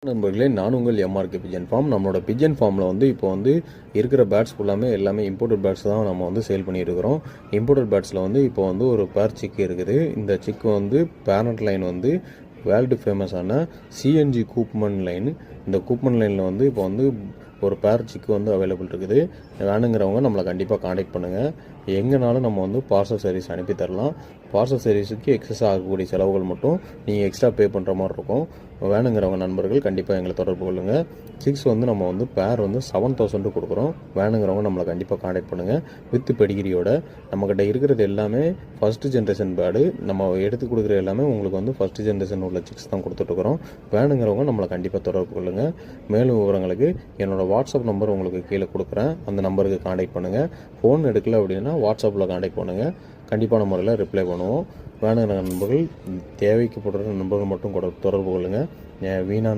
நண்பர்களே, நான் உங்கள் எம்ஆர்கே பிஜன் ஃபார்ம். நம்மளோட பிஜன் ஃபார்மில் இப்போ இருக்கிற பேட்ஸ் எல்லாமே இம்போர்ட்டட் பேட்ஸ் தான் நம்ம சேல் பண்ணியிருக்கிறோம். இம்போர்ட்டட் பேட்ஸில் இப்போ ஒரு பேர் சிக்கு இருக்குது. இந்த சிக்கு பேரண்ட் லைன் வேர்ல்டு ஃபேமஸான சிஎன்ஜி கூப்மன் லைன். இந்த கூப்மன் லைனில் இப்போ ஒரு பேர் சிக்கு அவைலபிள் இருக்குது. வேணுங்கிறவங்க நம்மளை கண்டிப்பாக காண்டாக்ட் பண்ணுங்கள். எங்கேனாலும் நம்ம பார்சல் சர்வீஸ் அனுப்பி தரலாம். பார்சல் சர்வீஸுக்கு எக்ஸஸ் ஆகக்கூடிய செலவுகள் மட்டும் நீங்கள் எக்ஸ்ட்ரா பே பண்ணுற மாதிரி இருக்கும். வேணுங்கிறவங்க நண்பர்கள் கண்டிப்பாக எங்களை தொடர்பு கொள்ளுங்கள். சிக்ஸ் நம்ம பேர் 7,000 கொடுக்குறோம். வேணுங்கிறவங்க நம்மளை கண்டிப்பாக காண்டாக்ட் பண்ணுங்கள். வித் பெடிகிரியோட நம்மக்கிட்ட இருக்கிறது எல்லாமே ஃபஸ்ட்டு ஜென்ரேஷன் பேர்டு. நம்ம எடுத்து கொடுக்குற எல்லாமே உங்களுக்கு ஃபஸ்ட்டு ஜென்ரேஷன் உள்ள சிக்ஸ் தான் கொடுத்துட்ருக்குறோம். வேணுங்கிறவங்க நம்மளை கண்டிப்பாக தொடர்பு கொள்ளுங்கள். மேலும் விவரங்களுக்கு என்னோடய வாட்ஸ்அப் நம்பர் உங்களுக்கு கீழே கொடுக்குறேன். அந்த நம்பருக்கு காண்டாக்ட் பண்ணுங்கள். ஃபோன் எடுக்கல அப்படின்னா வாட்ஸ்அப்பில் காண்டாக்ட் பண்ணுங்கள். கண்டிப்பான முறையில் ரிப்ளை பண்ணுவோம். வேணுங்கிற நண்பர்கள், தேவைக்கப்படுற நண்பர்கள் மட்டும் தொடர்பு கொள்ளுங்கள். வீணான